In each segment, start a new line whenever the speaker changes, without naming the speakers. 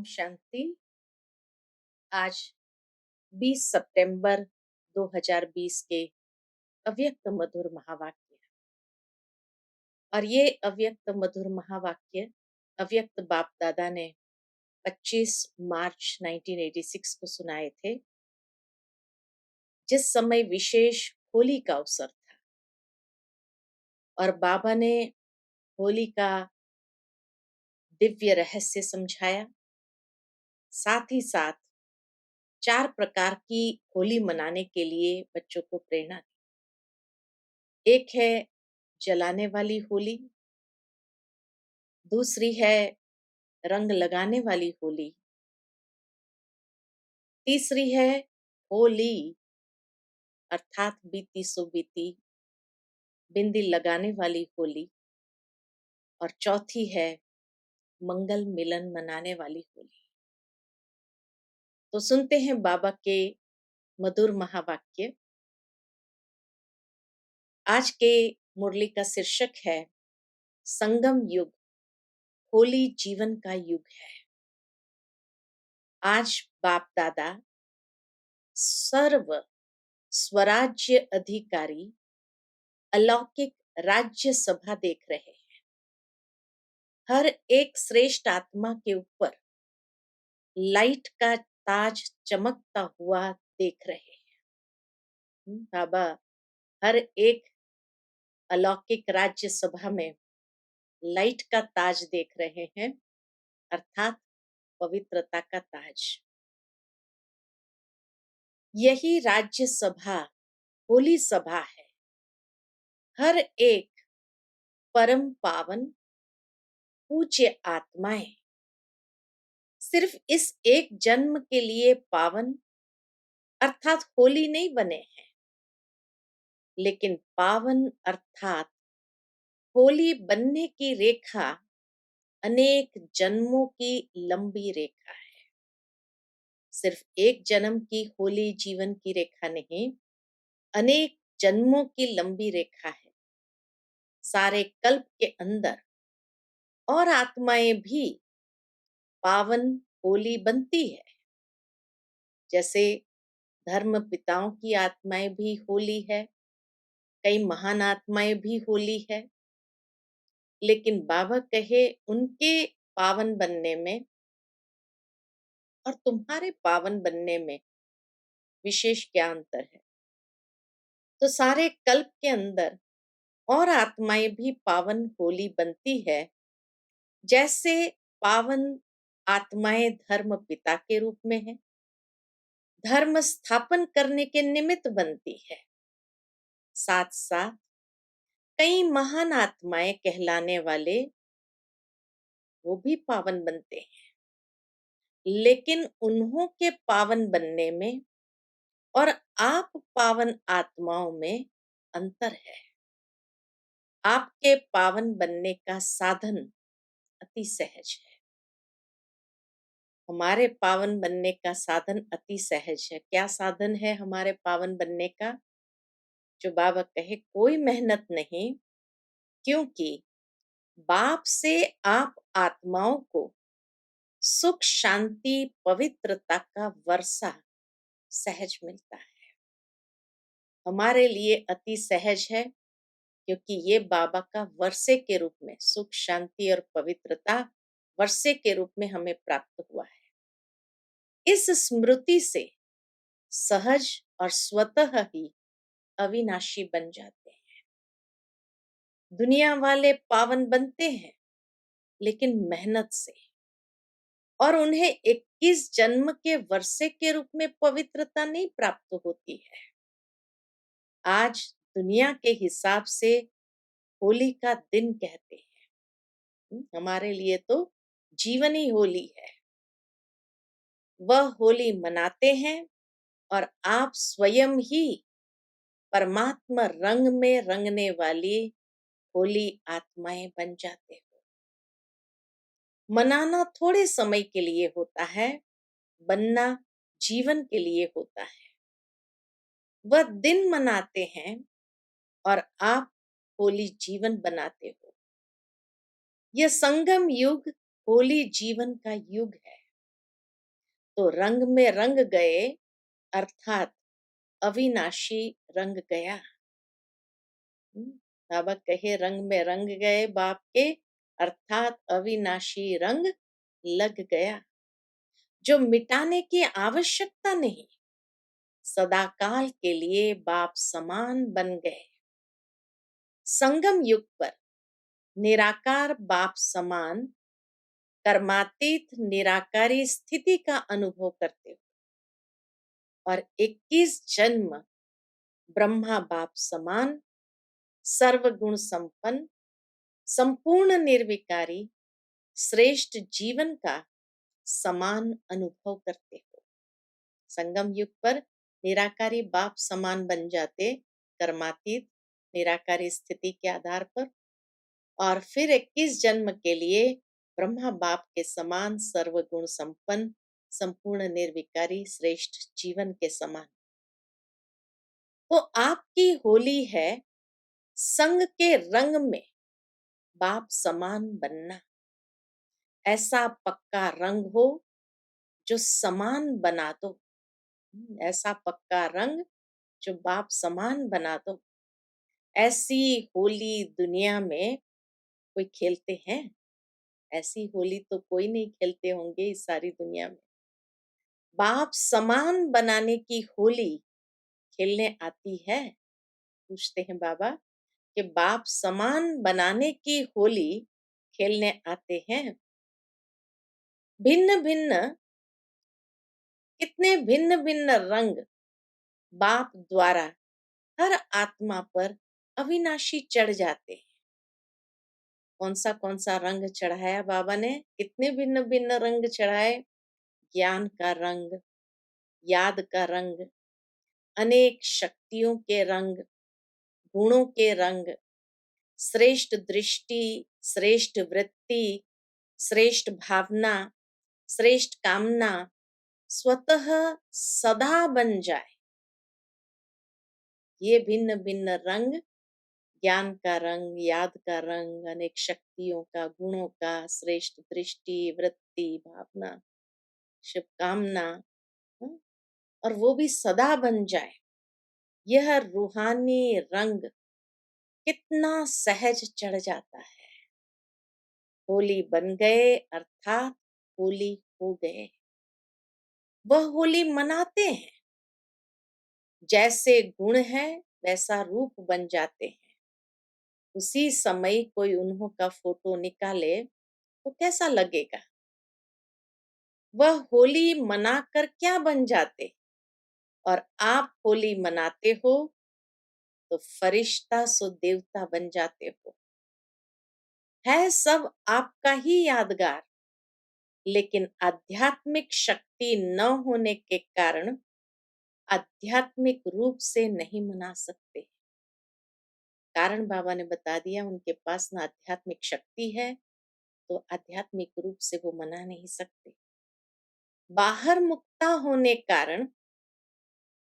शांति। आज 20 सितंबर 2020 के अव्यक्त मधुर महावाक्य। और ये अव्यक्त मधुर महावाक्य अव्यक्त बाप दादा ने 25 मार्च 1986 को सुनाए थे, जिस समय विशेष होली का अवसर था। और बाबा ने होली का दिव्य रहस्य समझाया, साथ ही साथ 4 प्रकार की होली मनाने के लिए बच्चों को प्रेरणा दी। एक है जलाने वाली होली, दूसरी है रंग लगाने वाली होली, तीसरी है होली अर्थात बीती सो बीती बिंदी लगाने वाली होली, और चौथी है मंगल मिलन मनाने वाली होली। तो सुनते हैं बाबा के मधुर महावाक्य। आज के मुरली का शीर्षक है संगम युग, होली जीवन का युग है। आज बाप दादा सर्व स्वराज्य अधिकारी अलौकिक राज्य सभा देख रहे हैं। हर एक श्रेष्ठ आत्मा के ऊपर लाइट का ताज चमकता हुआ देख रहे हैं। बाबा हर एक अलौकिक राज्य सभा में लाइट का ताज देख रहे हैं, अर्थात पवित्रता का ताज। यही राज्य सभा होली सभा है। हर एक परम पावन पूज्य आत्माएं सिर्फ इस एक जन्म के लिए पावन अर्थात होली नहीं बने हैं, लेकिन पावन अर्थात होली बनने की रेखा अनेक जन्मों की लंबी रेखा है। सिर्फ एक जन्म की होली जीवन की रेखा नहीं, अनेक जन्मों की लंबी रेखा है। सारे कल्प के अंदर और आत्माएं भी पावन होली बनती है। जैसे धर्म पिताओं की आत्माएं भी होली है, कई महान आत्माएं भी होली है, लेकिन बाबा कहे उनके पावन बनने में और तुम्हारे पावन बनने में विशेष क्या अंतर है। तो सारे कल्प के अंदर और आत्माएं भी पावन होली बनती है। जैसे पावन आत्माएं धर्म पिता के रूप में है, धर्म स्थापन करने के निमित्त बनती है, साथ साथ कई महान आत्माएं कहलाने वाले वो भी पावन बनते हैं। लेकिन उन्हों के पावन बनने में और आप पावन आत्माओं में अंतर है। आपके पावन बनने का साधन अति सहज है, हमारे पावन बनने का साधन अति सहज है। क्या साधन है हमारे पावन बनने का? जो बाबा कहे कोई मेहनत नहीं, क्योंकि बाप से आप आत्माओं को सुख शांति पवित्रता का वर्षा सहज मिलता है। हमारे लिए अति सहज है, क्योंकि ये बाबा का वर्षे के रूप में सुख शांति और पवित्रता वर्षे के रूप में हमें प्राप्त हुआ है। इस स्मृति से सहज और स्वतः ही अविनाशी बन जाते हैं। दुनिया वाले पावन बनते हैं, लेकिन मेहनत से, और उन्हें 21 जन्म के वर्षे के रूप में पवित्रता नहीं प्राप्त होती है। आज दुनिया के हिसाब से होली का दिन कहते हैं, हमारे लिए तो जीवन ही होली है। वह होली मनाते हैं और आप स्वयं ही परमात्मा रंग में रंगने वाली होली आत्माएं बन जाते हो। मनाना थोड़े समय के लिए होता है, बनना जीवन के लिए होता है। वह दिन मनाते हैं और आप होली जीवन बनाते हो। यह संगम युग होली जीवन का युग है। तो रंग में रंग गए, अर्थात अविनाशी रंग गया। बाबा कहे रंग में रंग गए बाप के, अर्थात अविनाशी रंग लग गया, जो मिटाने की आवश्यकता नहीं, सदाकाल के लिए बाप समान बन गए। संगम युग पर निराकार बाप समान कर्मातीत निराकारी स्थिति का अनुभव करते हो और 21 जन्म ब्रह्मा बाप समान सर्वगुण संपन्न संपूर्ण निर्विकारी श्रेष्ठ जीवन का समान अनुभव करते हो। संगम युग पर निराकारी बाप समान बन जाते कर्मातीत निराकारी स्थिति के आधार पर, और फिर 21 जन्म के लिए ब्रह्मा बाप के समान सर्वगुण संपन्न संपूर्ण निर्विकारी श्रेष्ठ जीवन के समान। तो आपकी होली है संग के रंग में बाप समान बनना। ऐसा पक्का रंग हो जो समान बना दो, ऐसा पक्का रंग जो बाप समान बना दो। ऐसी होली दुनिया में कोई खेलते हैं? ऐसी होली तो कोई नहीं खेलते होंगे इस सारी दुनिया में। बाप समान बनाने की होली खेलने आती है? पूछते हैं बाबा कि बाप समान बनाने की होली खेलने आते हैं? भिन्न भिन्न, कितने भिन्न भिन्न रंग बाप द्वारा हर आत्मा पर अविनाशी चढ़ जाते हैं। कौन सा रंग चढ़ाया बाबा ने? कितने भिन्न भिन्न रंग चढ़ाए। ज्ञान का रंग, याद का रंग, अनेक शक्तियों के रंग, गुणों के रंग, श्रेष्ठ दृष्टि, श्रेष्ठ वृत्ति, श्रेष्ठ भावना, श्रेष्ठ कामना स्वतः सदा बन जाए। ये भिन्न भिन्न रंग, ज्ञान का रंग, याद का रंग, अनेक शक्तियों का, गुणों का, श्रेष्ठ दृष्टि, वृत्ति, भावना, शुभकामना, और वो भी सदा बन जाए। यह रूहानी रंग कितना सहज चढ़ जाता है। होली बन गए अर्थात होली हो गए। वह होली मनाते हैं, जैसे गुण है वैसा रूप बन जाते हैं। उसी समय कोई उन्हों का फोटो निकाले तो कैसा लगेगा? वह होली मनाकर क्या बन जाते, और आप होली मनाते हो तो फरिश्ता सो देवता बन जाते हो। है सब आपका ही यादगार, लेकिन आध्यात्मिक शक्ति न होने के कारण आध्यात्मिक रूप से नहीं मना सकते। कारण बाबा ने बता दिया, उनके पास ना आध्यात्मिक शक्ति है तो आध्यात्मिक रूप से वो मना नहीं सकते। बाहर मुक्ता होने कारण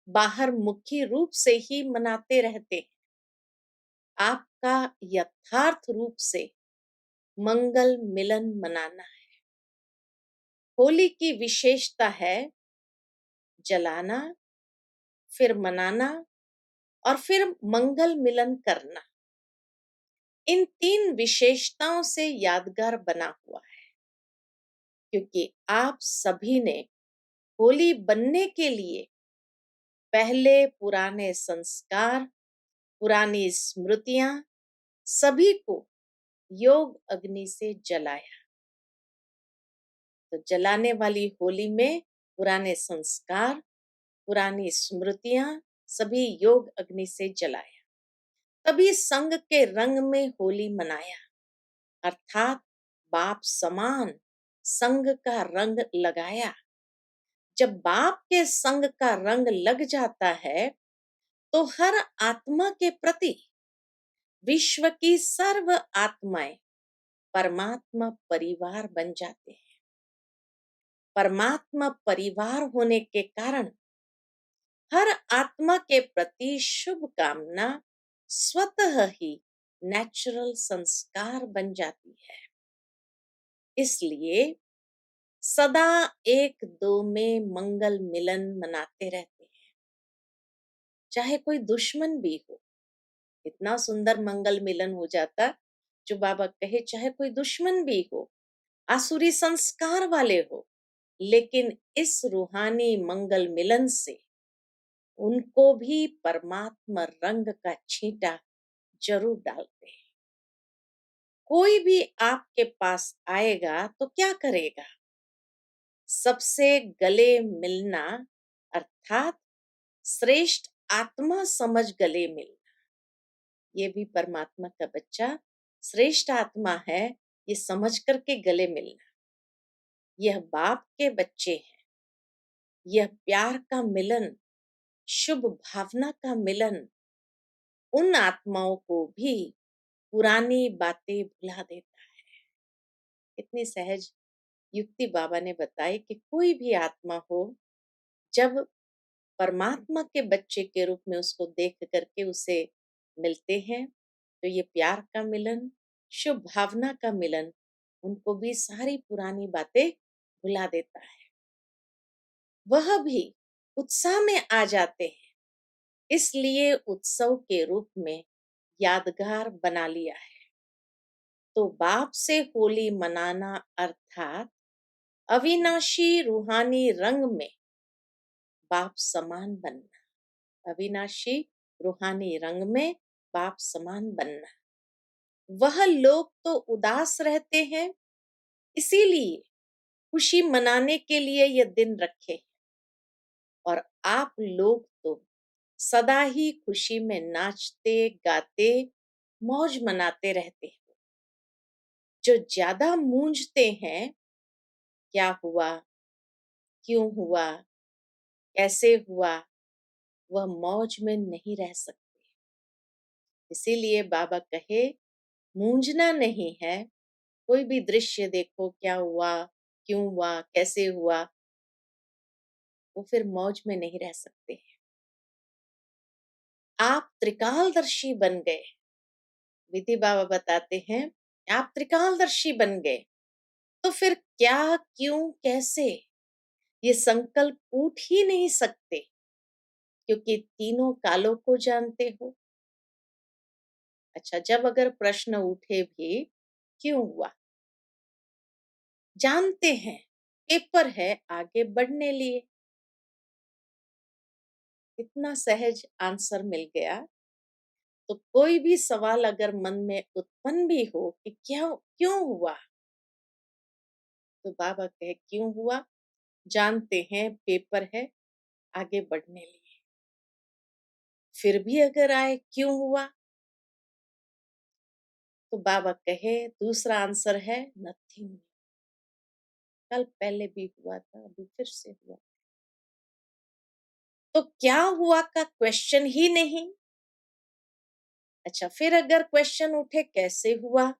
बाहर मुखी रूप से ही मनाते रहते हैं। आपका यथार्थ रूप से मंगल मिलन मनाना है। होली की विशेषता है जलाना, फिर मनाना और फिर मंगल मिलन करना। इन 3 विशेषताओं से यादगार बना हुआ है, क्योंकि आप सभी ने होली बनने के लिए पहले पुराने संस्कार, पुरानी स्मृतियां सभी को योग अग्नि से जलाया। तो जलाने वाली होली में पुराने संस्कार, पुरानी स्मृतियां सभी योग अग्नि से जलाया। तभी संग के रंग में होली मनाया, अर्थात बाप समान संग का रंग लगाया। जब बाप के संग का रंग लग जाता है तो हर आत्मा के प्रति विश्व की सर्व आत्माएं परमात्मा परिवार बन जाते हैं। परमात्मा परिवार होने के कारण हर आत्मा के प्रति शुभ कामना स्वतः ही नेचुरल संस्कार बन जाती है। इसलिए सदा एक दो में मंगल मिलन मनाते रहते हैं, चाहे कोई दुश्मन भी हो। इतना सुंदर मंगल मिलन हो जाता, जो बाबा कहे चाहे कोई दुश्मन भी हो, आसुरी संस्कार वाले हो, लेकिन इस रूहानी मंगल मिलन से उनको भी परमात्मा रंग का छींटा जरूर डालते हैं। कोई भी आपके पास आएगा तो क्या करेगा? सबसे गले मिलना, अर्थात श्रेष्ठ आत्मा समझ गले मिलना। ये भी परमात्मा का बच्चा श्रेष्ठ आत्मा है, ये समझ करके गले मिलना। यह बाप के बच्चे हैं, यह प्यार का मिलन, शुभ भावना का मिलन उन आत्माओं को भी पुरानी बातें भुला देता है। इतनी सहज युक्ति बाबा ने बताई कि कोई भी आत्मा हो, जब परमात्मा के बच्चे के रूप में उसको देख करके उसे मिलते हैं, तो ये प्यार का मिलन, शुभ भावना का मिलन उनको भी सारी पुरानी बातें भुला देता है। वह भी उत्साह में आ जाते हैं, इसलिए उत्सव के रूप में यादगार बना लिया है। तो बाप से होली मनाना अर्थात अविनाशी रूहानी रंग में बाप समान बनना। अविनाशी रूहानी रंग में बाप समान बनना। वह लोग तो उदास रहते हैं, इसीलिए खुशी मनाने के लिए यह दिन रखे हैं, और आप लोग तो सदा ही खुशी में नाचते गाते मौज मनाते रहते हैं। जो ज्यादा मूंझते हैं, क्या हुआ, क्यों हुआ, कैसे हुआ, वह मौज में नहीं रह सकते। इसीलिए बाबा कहे मूंझना नहीं है। कोई भी दृश्य देखो, क्या हुआ, क्यों हुआ, कैसे हुआ, वो फिर मौज में नहीं रह सकते हैं। आप त्रिकालदर्शी बन गए। विधि बाबा बताते हैं, आप त्रिकालदर्शी बन गए, तो फिर क्या, क्यों, कैसे, ये संकल्प उठ ही नहीं सकते, क्योंकि तीनों कालों को जानते हो। अच्छा, जब अगर प्रश्न उठे भी क्यों हुआ, जानते हैं पेपर है आगे बढ़ने लिए। इतना सहज आंसर मिल गया। तो कोई भी सवाल अगर मन में उत्पन्न भी हो कि क्या, क्यों हुआ, तो बाबा कहे क्यों हुआ, जानते हैं पेपर है आगे बढ़ने लिए। फिर भी अगर आए क्यों हुआ, तो बाबा कहे दूसरा आंसर है नथिंग। कल पहले भी हुआ था, अभी फिर से हुआ। तो क्या हुआ का क्वेश्चन ही नहीं। अच्छा, फिर अगर क्वेश्चन उठे कैसे हुआ,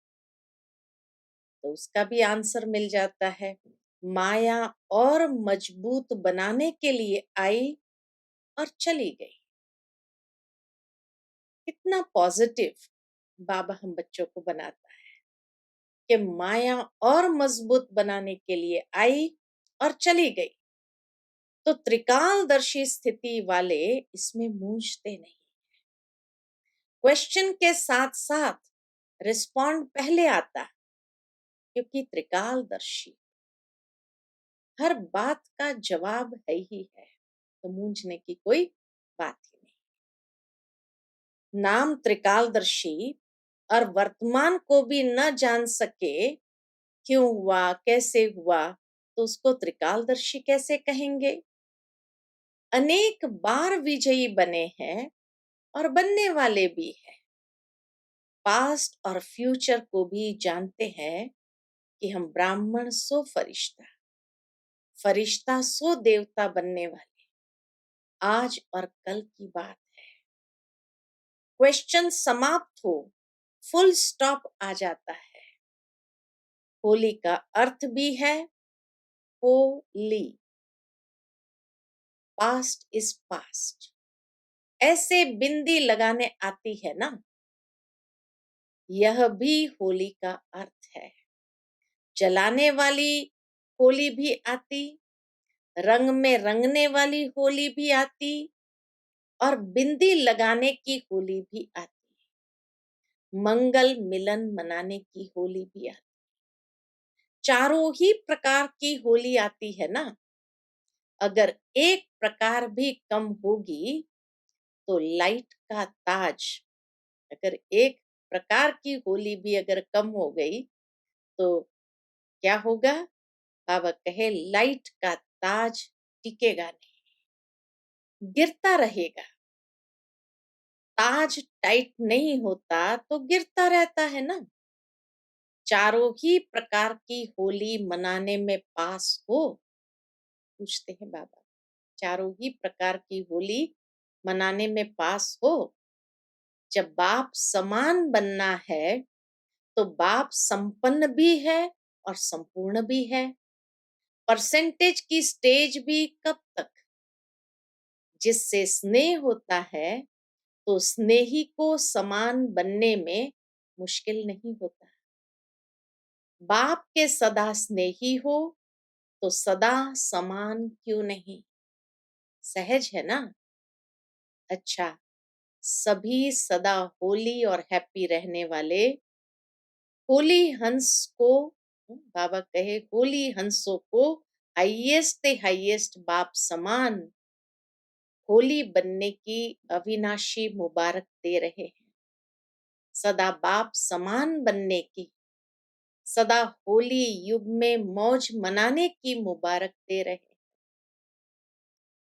तो उसका भी आंसर मिल जाता है। माया और मजबूत बनाने के लिए आई और चली गई। कितना पॉजिटिव बाबा हम बच्चों को बनाता है कि माया और मजबूत बनाने के लिए आई और चली गई। तो त्रिकालदर्शी स्थिति वाले इसमें मूंझते नहीं। क्वेश्चन के साथ साथ रिस्पॉन्ड पहले आता, क्योंकि त्रिकालदर्शी हर बात का जवाब है ही है, तो मूंझने की कोई बात ही नहीं। नाम त्रिकालदर्शी और वर्तमान को भी न जान सके, क्यों हुआ, कैसे हुआ, तो उसको त्रिकालदर्शी कैसे कहेंगे। अनेक बार विजयी बने हैं और बनने वाले भी हैं। पास्ट और फ्यूचर को भी जानते हैं कि हम ब्राह्मण सो फरिश्ता, फरिश्ता सो देवता बनने वाले आज और कल की बात है। क्वेश्चन समाप्त हो, फुल स्टॉप आ जाता है। होली का अर्थ भी है होली, पास्ट इज पास्ट। ऐसे बिंदी लगाने आती है ना, यह भी होली का अर्थ है। जलाने वाली होली भी आती, रंग में रंगने वाली होली भी आती और बिंदी लगाने की होली भी आती, मंगल मिलन मनाने की होली भी आती। चारों ही प्रकार की होली आती है ना। अगर एक प्रकार भी कम होगी तो लाइट का ताज, अगर एक प्रकार की होली भी अगर कम हो गई तो क्या होगा? बाबा कहे लाइट का ताज टिकेगा नहीं, गिरता रहेगा। ताज टाइट नहीं होता तो गिरता रहता है ना। चारों ही प्रकार की होली मनाने में पास हो, पूछते हैं बाबा, चारों ही प्रकार की होली मनाने में पास हो। जब बाप समान बनना है तो बाप संपन्न भी है और संपूर्ण भी है। परसेंटेज की स्टेज भी कब तक? जिससे स्नेह होता है तो स्नेही को समान बनने में मुश्किल नहीं होता। बाप के सदा स्नेही हो तो सदा समान क्यों नहीं? सहज है ना। अच्छा, सभी सदा होली और हैप्पी रहने वाले होली हंस को, बाबा कहे होली हंसों को हाईएस्ट हाईएस्ट बाप समान होली बनने की अविनाशी मुबारक दे रहे हैं। सदा बाप समान बनने की, सदा होली युग में मौज मनाने की मुबारक दे रहे हैं।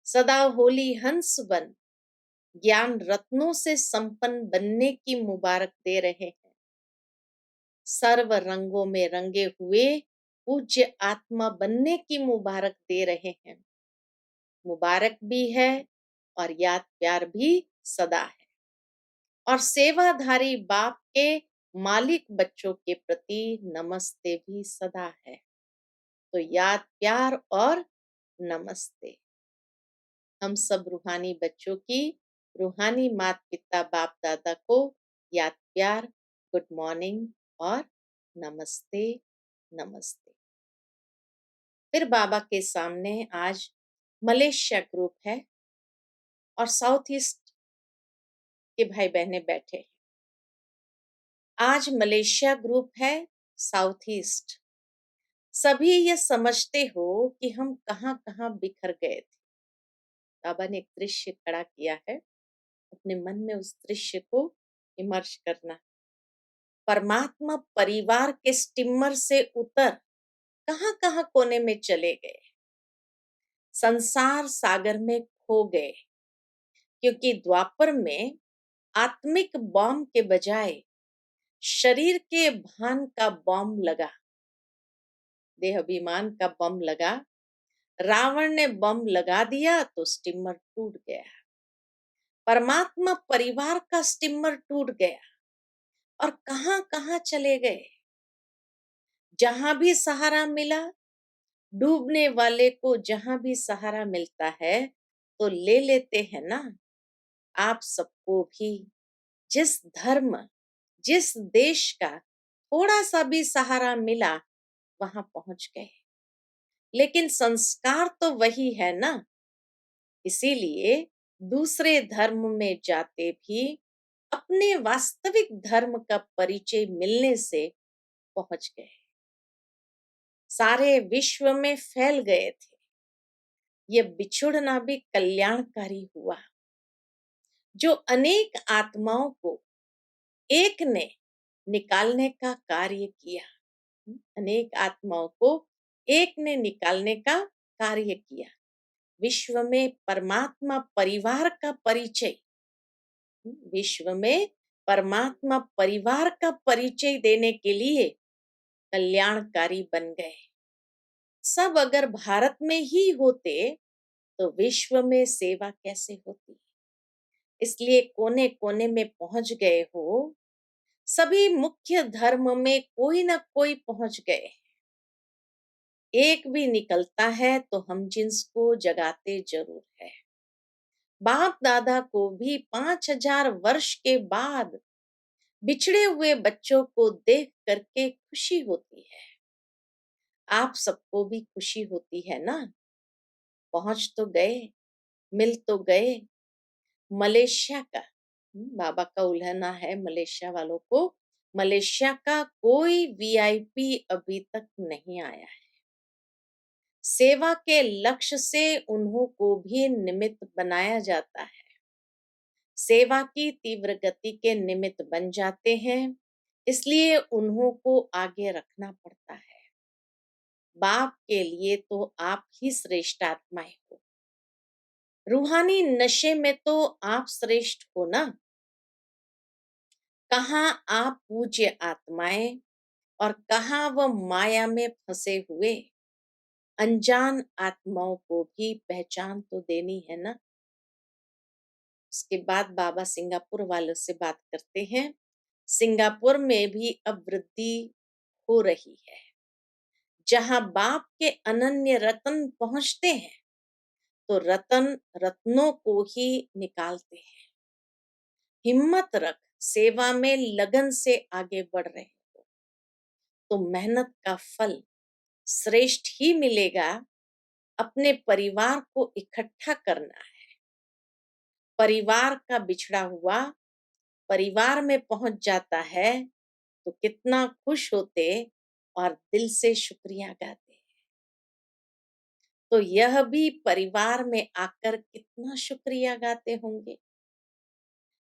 सदा होली हंस बन ज्ञान रत्नों से संपन्न बनने की मुबारक दे रहे हैं। सर्व रंगों में रंगे हुए पूज्य आत्मा बनने की मुबारक दे रहे हैं। मुबारक भी है और याद प्यार भी सदा है। और सेवाधारी बाप के मालिक बच्चों के प्रति नमस्ते भी सदा है। तो याद प्यार और नमस्ते। हम सब रूहानी बच्चों की रूहानी माता पिता बाप दादा को याद प्यार, गुड मॉर्निंग और नमस्ते नमस्ते। फिर बाबा के सामने आज मलेशिया ग्रुप है और साउथ ईस्ट के भाई बहने बैठे हैं। आज मलेशिया ग्रुप है, साउथ ईस्ट। सभी ये समझते हो कि हम कहाँ कहाँ बिखर गए थे। बाबा ने एक दृश्य खड़ा किया है, अपने मन में उस दृश्य को इमर्श करना। परमात्मा परिवार के स्टीमर से उतर कहाँ कहाँ कोने में चले गए, संसार सागर में खो गए, क्योंकि द्वापर में आत्मिक बॉम्ब के बजाय शरीर के भान का बॉम्ब लगा, देह अभिमान का बम लगा। रावण ने बम लगा दिया तो स्टीमर टूट गया। परमात्मा परिवार का स्टीमर टूट गया और कहां कहां चले गए। जहां भी सहारा मिला, डूबने वाले को जहां भी सहारा मिलता है तो ले लेते हैं ना। आप सबको भी जिस धर्म, जिस देश का थोड़ा सा भी सहारा मिला वहां पहुंच गए। लेकिन संस्कार तो वही है ना। इसीलिए दूसरे धर्म में जाते भी अपने वास्तविक धर्म का परिचय मिलने से पहुंच गए, सारे विश्व में फैल गए थे। ये बिछुड़ना भी कल्याणकारी हुआ। जो अनेक आत्माओं को एक ने निकालने का कार्य किया, अनेक आत्माओं को एक ने निकालने का कार्य किया। विश्व में परमात्मा परिवार का परिचय, विश्व में परमात्मा परिवार का परिचय देने के लिए कल्याणकारी बन गए। सब अगर भारत में ही होते तो विश्व में सेवा कैसे होती। इसलिए कोने कोने में पहुंच गए हो। सभी मुख्य धर्म में कोई ना कोई पहुंच गए। एक भी निकलता है तो हम जिन्स को जगाते जरूर है। बाप दादा को भी 5000 वर्ष के बाद बिछड़े हुए बच्चों को देख करके खुशी होती है। आप सबको भी खुशी होती है ना? पहुँच तो गए, मिल तो गए। मलेशिया का बाबा का उल्हना है मलेशिया वालों को। मलेशिया का कोई वीआईपी अभी तक नहीं आया है। सेवा के लक्ष्य से उन्हों को भी निमित्त बनाया जाता है। सेवा की तीव्र गति के निमित्त बन जाते हैं, इसलिए उन्हों को आगे रखना पड़ता है। बाप के लिए तो आप ही श्रेष्ठ आत्माएं हो। रूहानी नशे में तो आप श्रेष्ठ हो ना। कहाँ आप पूज्य आत्माएं और कहाँ वह माया में फंसे हुए अनजान आत्माओं को भी पहचान तो देनी है ना। उसके बाद बाबा सिंगापुर वालों से बात करते हैं। सिंगापुर में भी अब वृद्धि हो रही है। जहां बाप के अनन्य रत्न पहुंचते हैं तो रत्न रत्नों को ही निकालते हैं। हिम्मत रख, सेवा में लगन से आगे बढ़ रहे हो तो मेहनत का फल श्रेष्ठ ही मिलेगा। अपने परिवार को इकट्ठा करना है। परिवार का बिछड़ा हुआ परिवार में पहुंच जाता है तो कितना खुश होते और दिल से शुक्रिया गाते। तो यह भी परिवार में आकर कितना शुक्रिया गाते होंगे।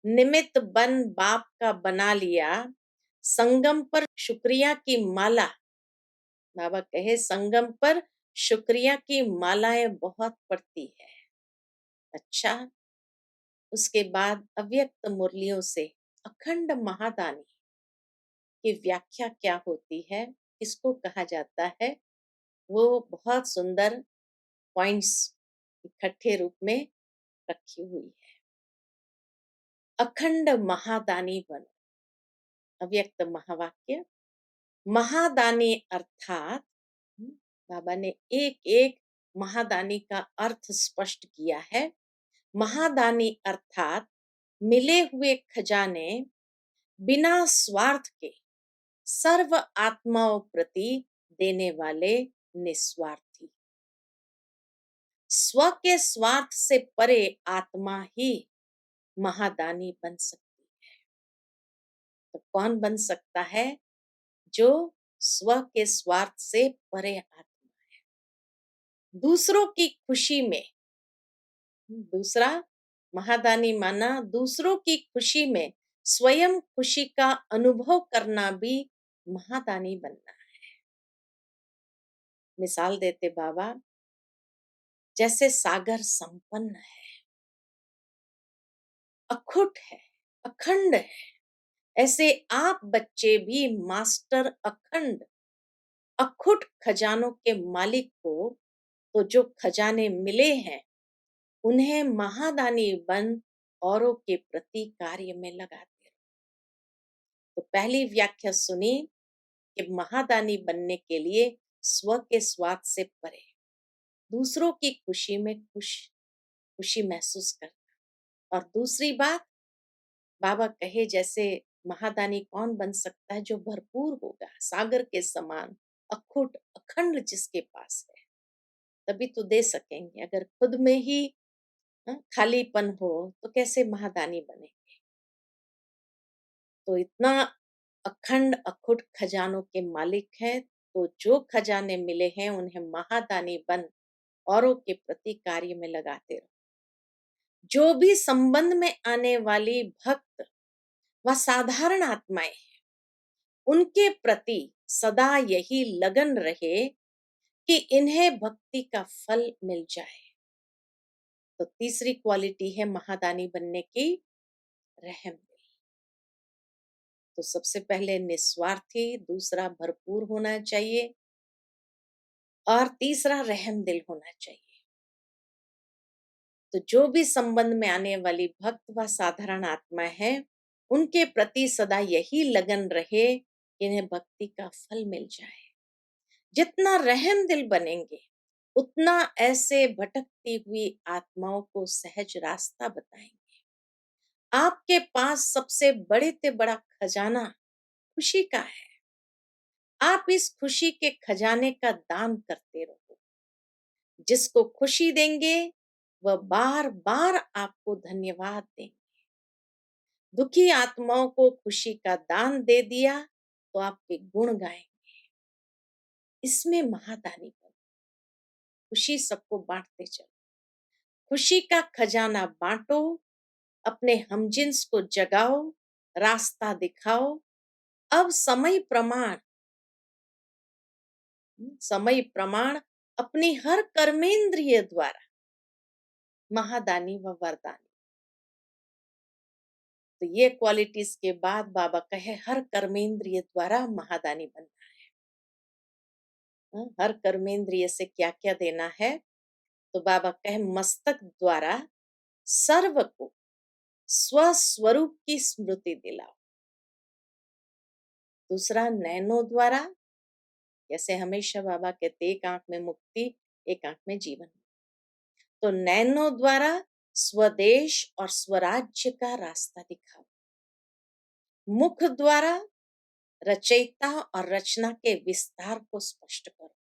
निमित्त बन बाप का बना लिया, संगम पर शुक्रिया की माला। बाबा कहे संगम पर शुक्रिया की मालाएं बहुत पड़ती है। अच्छा, उसके बाद अव्यक्त मुरलियों से अखंड महादानी की व्याख्या क्या होती है, किसको कहा जाता है, वो बहुत सुंदर पॉइंट्स इकट्ठे रूप में रखी हुई है। अखंड महादानी बनो। अव्यक्त महावाक्य महादानी अर्थात बाबा ने एक एक महादानी का अर्थ स्पष्ट किया है। महादानी अर्थात मिले हुए खजाने बिना स्वार्थ के सर्व आत्माओं प्रति देने वाले निस्वार्थी। स्व के स्वार्थ से परे आत्मा ही महादानी बन सकती है। तो कौन बन सकता है? जो स्व के स्वार्थ से परे आत्मा है। दूसरों की खुशी में दूसरा महादानी माना दूसरों की खुशी में स्वयं खुशी का अनुभव करना भी महादानी बनना है। मिसाल देते बाबा, जैसे सागर संपन्न है, अखुट है, अखंड है, ऐसे आप बच्चे भी मास्टर अखंड अखुट खजानों के मालिक को तो जो खजाने मिले हैं उन्हें महादानी बन औरों के प्रति कार्य में लगाते रहो। तो पहली व्याख्या सुनी कि महादानी बनने के लिए स्व के स्वार्थ से परे दूसरों की खुशी में खुशी महसूस करना। और दूसरी बात बाबा कहे जैसे महादानी कौन बन सकता है? जो भरपूर होगा, सागर के समान अखुट अखंड जिसके पास है तभी तो दे सकेंगे। अगर खुद में ही खालीपन हो तो कैसे महादानी बनेंगे। तो इतना अखंड अखुट खजानों के मालिक है, तो जो खजाने मिले हैं उन्हें महादानी बन औरों के प्रति कार्य में लगाते रहो। जो भी संबंध में आने वाली भक्त व साधारण आत्माएं हैं उनके प्रति सदा यही लगन रहे कि इन्हें भक्ति का फल मिल जाए। तो तीसरी क्वालिटी है महादानी बनने की, रहम दिल। तो सबसे पहले निस्वार्थी, दूसरा भरपूर होना चाहिए और तीसरा रहम दिल होना चाहिए। तो जो भी संबंध में आने वाली भक्त व साधारण आत्मा है उनके प्रति सदा यही लगन रहे कि इन्हें भक्ति का फल मिल जाए। जितना रहम दिल बनेंगे उतना ऐसे भटकती हुई आत्माओं को सहज रास्ता बताएंगे। आपके पास सबसे बड़े से बड़ा खजाना खुशी का है। आप इस खुशी के खजाने का दान करते रहो। जिसको खुशी देंगे वह बार बार आपको धन्यवाद देंगे। दुखी आत्माओं को खुशी का दान दे दिया तो आपके गुण गाएंगे। इसमें महादानी बनो, खुशी सबको बांटते चलो। खुशी का खजाना बांटो, अपने हमजिन्स को जगाओ, रास्ता दिखाओ। अब समय प्रमाण अपनी हर कर्मेंद्रिय द्वारा महादानी व वरदानी। तो ये क्वालिटीज के बाद बाबा कहे हर कर्मेंद्रिय द्वारा महादानी बनना है। हर कर्मेंद्रिय से क्या क्या देना है? तो बाबा कहे मस्तक द्वारा सर्व को स्वस्वरूप की स्मृति दिलाओ। दूसरा नैनों द्वारा, जैसे हमेशा बाबा कहते एक आंख में मुक्ति, एक आंख में जीवन। तो नैनों द्वारा स्वदेश और स्वराज्य का रास्ता दिखाओ। मुख द्वारा रचयिता और रचना के विस्तार को स्पष्ट करो।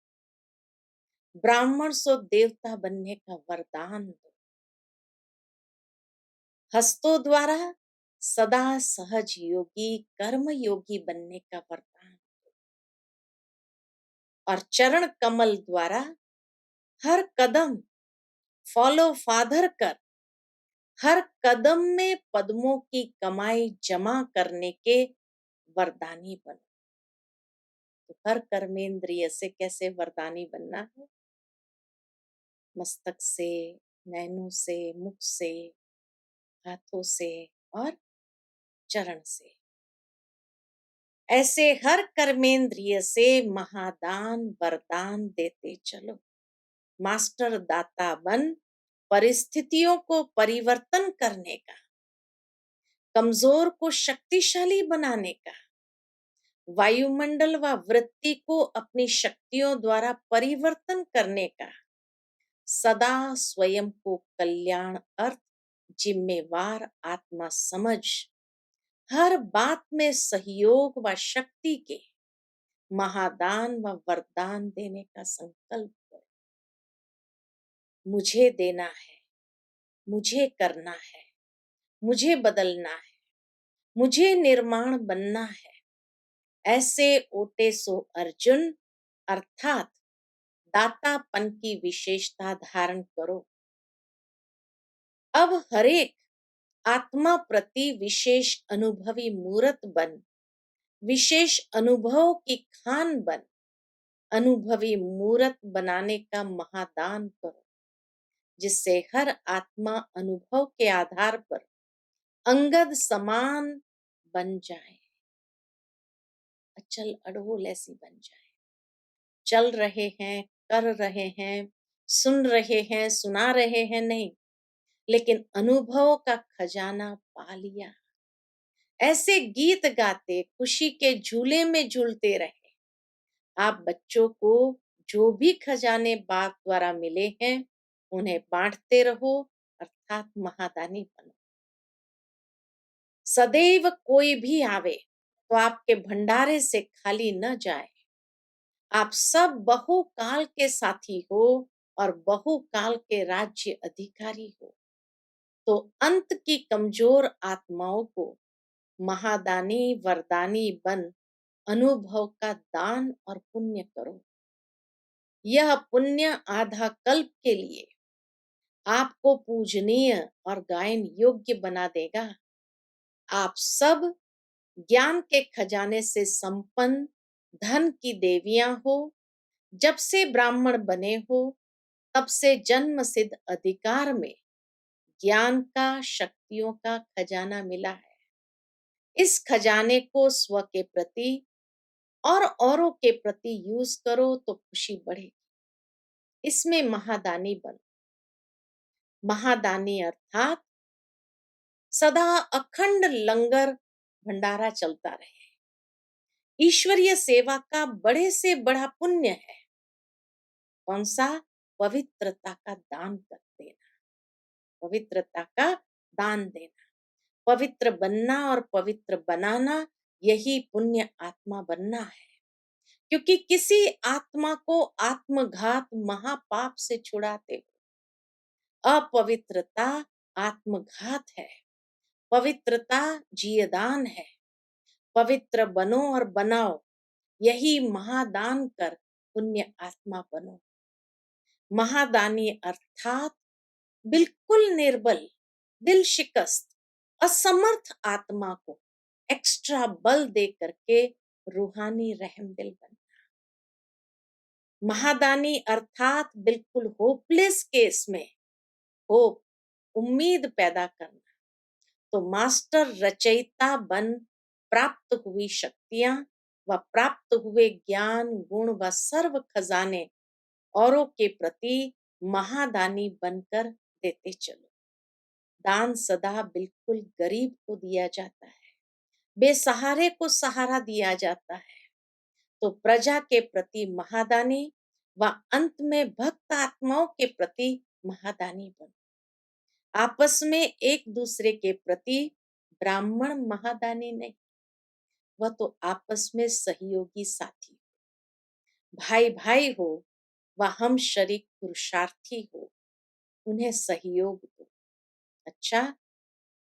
ब्राह्मण सो देवता बनने का वरदान दो। हस्तों द्वारा सदा सहज योगी कर्म योगी बनने का वरदान दो। और चरण कमल द्वारा हर कदम फॉलो फादर कर, हर कदम में पद्मों की कमाई जमा करने के वरदानी बनो। तो हर कर्मेंद्रिय से कैसे वरदानी बनना है? मस्तक से, नैनों से, मुख से, हाथों से और चरण से। ऐसे हर कर्मेंद्रिय से महादान वरदान देते चलो। मास्टर दाता बन परिस्थितियों को परिवर्तन करने का, कमजोर को शक्तिशाली बनाने का, वायुमंडल व वृत्ति को अपनी शक्तियों द्वारा परिवर्तन करने का, सदा स्वयं को कल्याण अर्थ जिम्मेवार आत्मा समझ हर बात में सहयोग व शक्ति के महादान व वरदान देने का संकल्प करो। मुझे देना है, मुझे करना है, मुझे बदलना है, मुझे निर्माण बनना है। ऐसे ओटे सो अर्जुन अर्थात दातापन की विशेषता धारण करो। अब हरेक आत्मा प्रति विशेष अनुभवी मूर्त बन, विशेष अनुभव की खान बन, अनुभवी मूर्त बनाने का महादान करो। जिससे हर आत्मा अनुभव के आधार पर अंगद समान बन जाए, अचल अड़ोल ऐसी बन जाए। चल रहे हैं, कर रहे हैं, सुन रहे हैं, सुना रहे हैं नहीं, लेकिन अनुभव का खजाना पा लिया। ऐसे गीत गाते खुशी के झूले में झूलते रहे। आप बच्चों को जो भी खजाने बाप द्वारा मिले हैं उन्हें बांटते रहो, अर्थात महादानी बनो। सदैव कोई भी आवे तो आपके भंडारे से खाली न जाए। आप सब बहुकाल के साथी हो और बहुकाल के राज्य अधिकारी हो। तो अंत की कमजोर आत्माओं को महादानी वरदानी बन अनुभव का दान और पुण्य करो। यह पुण्य आधा कल्प के लिए आपको पूजनीय और गायन योग्य बना देगा। आप सब ज्ञान के खजाने से संपन्न धन की देवियां हो। जब से ब्राह्मण बने हो तब से जन्म सिद्ध अधिकार में ज्ञान का शक्तियों का खजाना मिला है। इस खजाने को स्व के प्रति और औरों के प्रति यूज करो तो खुशी बढ़ेगी। इसमें महादानी बनो। महादानी अर्थात सदा अखंड लंगर भंडारा चलता रहे। ईश्वरीय सेवा का बड़े से बड़ा पुण्य है। कौन सा? पवित्रता का दान कर देना, पवित्रता का दान देना। पवित्र बनना और पवित्र बनाना, यही पुण्य आत्मा बनना है। क्योंकि किसी आत्मा को आत्मघात महापाप से छुड़ाते हो। अपवित्रता आत्मघात है, पवित्रता जीवदान है। पवित्र बनो और बनाओ, यही महादान कर पुण्य आत्मा बनो। महादानी अर्थात बिल्कुल निर्बल, दिल शिकस्त, असमर्थ आत्मा को एक्स्ट्रा बल दे करके रूहानी रहमदिल बनना। महादानी अर्थात बिल्कुल होपलेस केस में होप, उम्मीद पैदा करना। तो मास्टर रचयिता बन प्राप्त हुई शक्तियां व प्राप्त हुए ज्ञान, गुण व सर्व खजाने औरों के प्रति महादानी बनकर देते चलो। दान सदा बिल्कुल गरीब को दिया जाता है, बेसहारे को सहारा दिया जाता है। तो प्रजा के प्रति महादानी व अंत में भक्त आत्माओं के प्रति महादानी बनो। आपस में एक दूसरे के प्रति ब्राह्मण महादानी नहीं, वह तो आपस में सहयोगी साथी, भाई भाई हो व हम शरीक पुरुषार्थी हो, उन्हें सहयोग दो। अच्छा,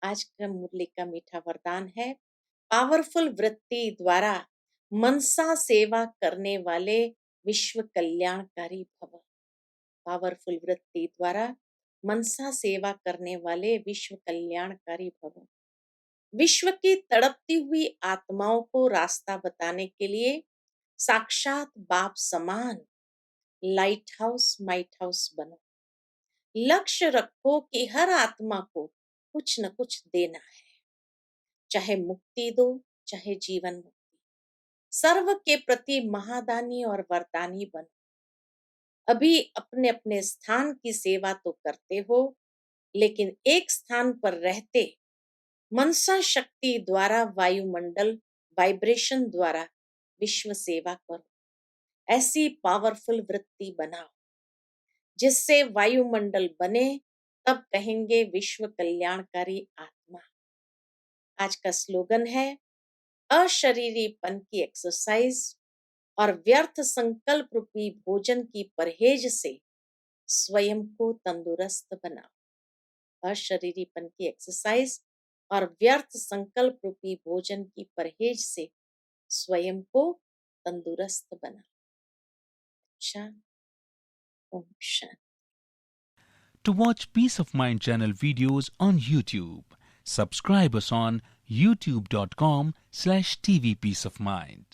आज का मुरली का मीठा वरदान है, पावरफुल वृत्ति द्वारा मनसा सेवा करने वाले विश्व कल्याणकारी भव। पावरफुल वृत्ति द्वारा मनसा सेवा करने वाले विश्व कल्याणकारी भव। विश्व की तड़पती हुई आत्माओं को रास्ता बताने के लिए साक्षात बाप समान लाइट हाउस माइट हाउस बनो। लक्ष्य रखो कि हर आत्मा को कुछ न कुछ देना है, चाहे मुक्ति दो चाहे जीवन मुक्ति। सर्व के प्रति महादानी और वरदानी बनो। अभी अपने अपने स्थान की सेवा तो करते हो, लेकिन एक स्थान पर रहते मनसा शक्ति द्वारा वायुमंडल वाइब्रेशन द्वारा विश्व सेवा करो। ऐसी पावरफुल वृत्ति बनाओ जिससे वायुमंडल बने, तब कहेंगे विश्व कल्याणकारी आत्मा। आज का स्लोगन है, अशरीरीपन की एक्सरसाइज और व्यर्थ संकल्प रूपी भोजन की परहेज से स्वयं को तंदुरुस्त बनाओ। अशरीरीपन की एक्सरसाइज और व्यर्थ संकल्प रूपी भोजन की परहेज से स्वयं को तंदुरुस्त बनाओ। अच्छा, Om Shanti.
To watch Peace of Mind channel videos on YouTube, subscribe us on youtube.com/tvpeaceofmind.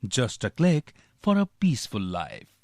Just a click for a peaceful life.